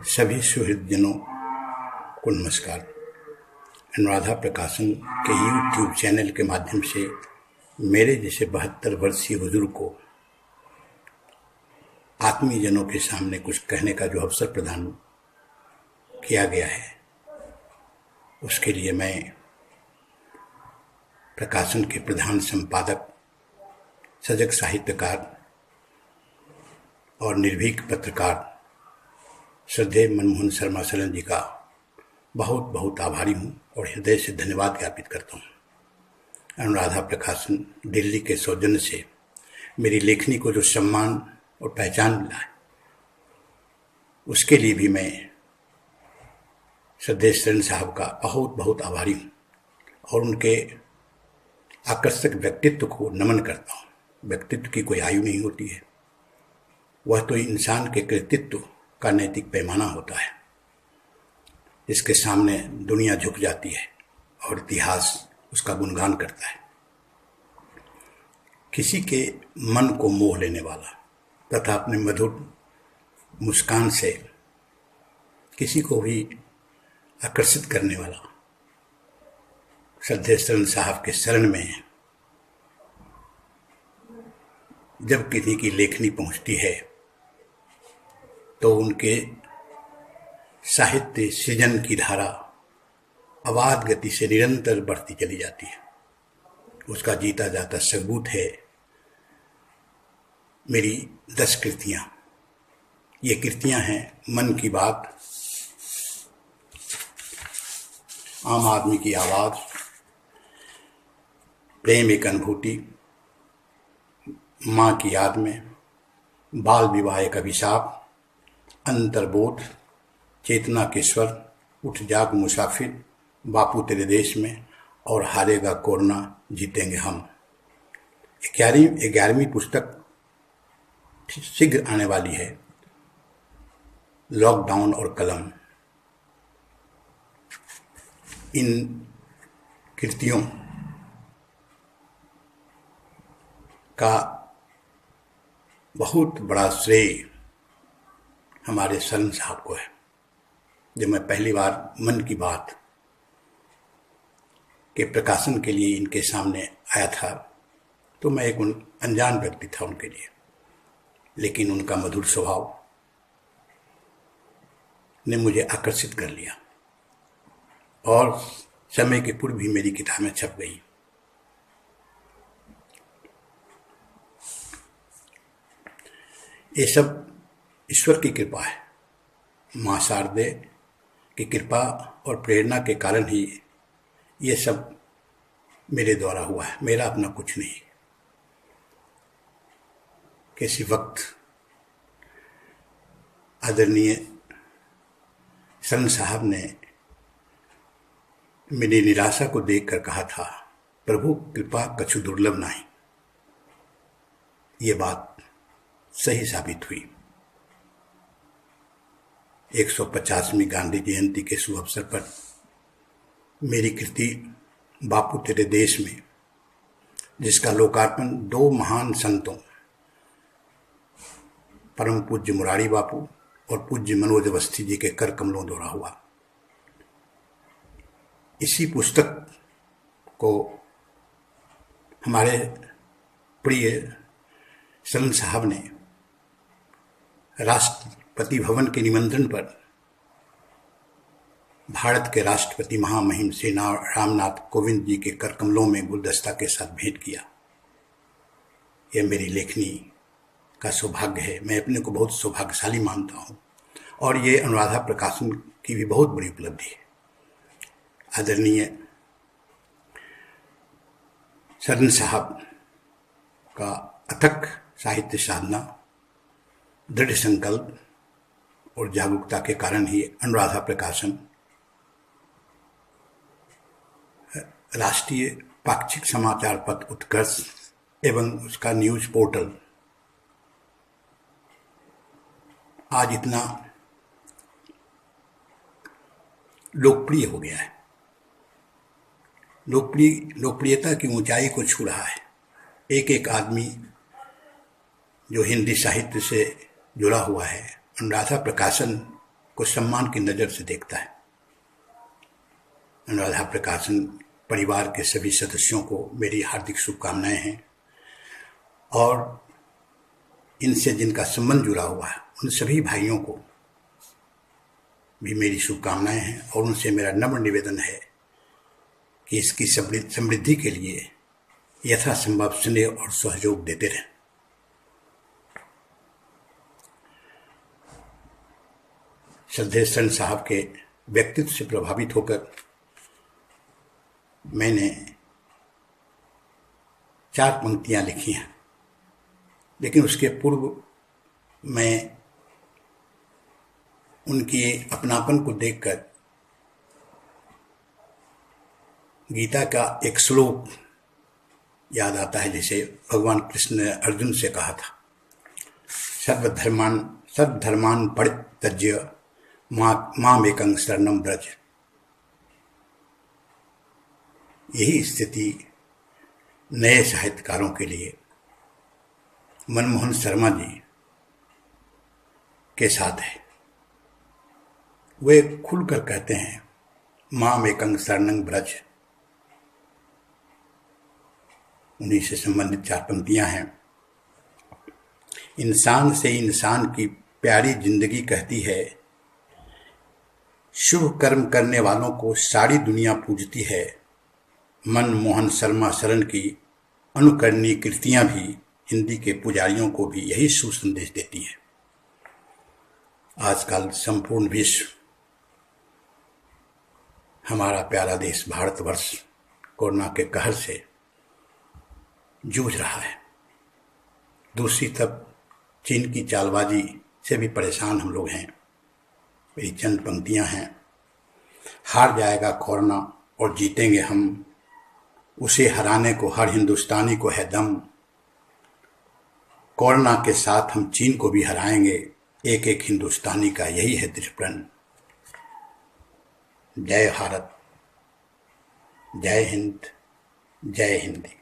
सभी सुहृदजनों को नमस्कार। अनुराधा प्रकाशन के यूट्यूब चैनल के माध्यम से मेरे जैसे 72 वर्षीय बुजुर्ग को आत्मीयजनों के सामने कुछ कहने का जो अवसर प्रदान किया गया है, उसके लिए मैं प्रकाशन के प्रधान संपादक, सजग साहित्यकार और निर्भीक पत्रकार श्रद्धेय मनमोहन शर्मा सलन जी का बहुत बहुत आभारी हूँ और हृदय से धन्यवाद ज्ञापित करता हूँ। अनुराधा प्रकाशन दिल्ली के सौजन्य से मेरी लेखनी को जो सम्मान और पहचान मिला है, उसके लिए भी मैं श्रद्धेय शरण साहब का बहुत बहुत आभारी हूँ और उनके आकर्षक व्यक्तित्व को नमन करता हूँ। व्यक्तित्व की कोई आयु नहीं होती है, वह तो इंसान के कृतित्व का नैतिक पैमाना होता है, जिसके सामने दुनिया झुक जाती है और इतिहास उसका गुणगान करता है। किसी के मन को मोह लेने वाला तथा अपने मधुर मुस्कान से किसी को भी आकर्षित करने वाला श्रद्धेय शरण साहब के शरण में जब किसी की लेखनी पहुंचती है तो उनके साहित्य सृजन की धारा अबाध गति से निरंतर बढ़ती चली जाती है। उसका जीता जाता सबूत है मेरी 10 कृतियां। ये कृतियां हैं मन की बात, आम आदमी की आवाज, प्रेम एक अनुभूति, माँ की याद में, बाल विवाह एक अभिशाप, अंतर्बोध, चेतना के स्वर, उठ जाग मुसाफिर, बापू तेरे देश में और हारेगा कोरोना जीतेंगे हम। 11वीं पुस्तक शीघ्र आने वाली है, लॉकडाउन और कलम। इन कृतियों का बहुत बड़ा श्रेय हमारे शरण साहब को है। जब मैं पहली बार मन की बात के प्रकाशन के लिए इनके सामने आया था तो मैं एक अनजान व्यक्ति था उनके लिए, लेकिन उनका मधुर स्वभाव ने मुझे आकर्षित कर लिया और समय के पूर्व भी मेरी किताबें छप गई। ये सब ईश्वर की कृपा है, माँ शारदे की कृपा और प्रेरणा के कारण ही ये सब मेरे द्वारा हुआ है। मेरा अपना कुछ नहीं। किसी वक्त आदरणीय शरण साहब ने मेरी निराशा को देखकर कहा था, प्रभु कृपा कछु दुर्लभ नहीं। ये बात सही साबित हुई। 150वीं गांधी जयंती के शुभ अवसर पर मेरी कृति बापू तेरे देश में, जिसका लोकार्पण 2 महान संतों परम पूज्य मुरारी बापू और पूज्य मनोज अवस्थी जी के कर कमलों द्वारा हुआ। इसी पुस्तक को हमारे प्रिय शरण साहब ने राष्ट्रपति भवन के निमंत्रण पर भारत के राष्ट्रपति महामहिम श्री रामनाथ कोविंद जी के कर कमलों में गुलदस्ता के साथ भेंट किया। यह मेरी लेखनी का सौभाग्य है। मैं अपने को बहुत सौभाग्यशाली मानता हूँ और ये अनुराधा प्रकाशन की भी बहुत बड़ी उपलब्धि है। आदरणीय शरण साहब का अथक साहित्य साधना, दृढ़ संकल्प और जागरूकता के कारण ही अनुराधा प्रकाशन राष्ट्रीय पाक्षिक समाचार पत्र उत्कर्ष एवं उसका न्यूज पोर्टल आज इतना लोकप्रिय हो गया है। लोकप्रियता की ऊंचाई को छू रहा है। एक एक आदमी जो हिंदी साहित्य से जुड़ा हुआ है, अनुराधा प्रकाशन को सम्मान की नज़र से देखता है। अनुराधा प्रकाशन परिवार के सभी सदस्यों को मेरी हार्दिक शुभकामनाएं हैं, और इनसे जिनका संबंध जुड़ा हुआ है उन सभी भाइयों को भी मेरी शुभकामनाएं हैं, और उनसे मेरा नम्र निवेदन है कि इसकी समृद्धि के लिए यथासंभव स्नेह और सहयोग देते रहें। श्रद्धेय सन साहब के व्यक्तित्व से प्रभावित होकर मैंने 4 पंक्तियां लिखी हैं, लेकिन उसके पूर्व मैं उनके अपनापन को देखकर गीता का एक श्लोक याद आता है, जैसे भगवान कृष्ण ने अर्जुन से कहा था, सर्वधर्मान परित्यज्य मामेकं शरणं व्रज। यही स्थिति नए साहित्यकारों के लिए मनमोहन शर्मा जी के साथ है। वे खुलकर कहते हैं, मामेकं शरणं व्रज। उन्हीं से संबंधित 4 पंक्तियां हैं। इंसान से इंसान की प्यारी जिंदगी कहती है, शुभ कर्म करने वालों को सारी दुनिया पूजती है। मनमोहन शर्मा शरण की अनुकरणीय कृतियां भी हिंदी के पुजारियों को भी यही सुसंदेश देती है। आजकल संपूर्ण विश्व, हमारा प्यारा देश भारतवर्ष कोरोना के कहर से जूझ रहा है। दूसरी तरफ चीन की चालबाजी से भी परेशान हम लोग हैं। मेरी चंद पंक्तियां हैं। हार जाएगा कोरोना और जीतेंगे हम, उसे हराने को हर हिंदुस्तानी को है दम। कोरोना के साथ हम चीन को भी हराएंगे, एक एक हिंदुस्तानी का यही है दृढ़ प्रण। जय भारत, जय हिंद, जय हिंदी।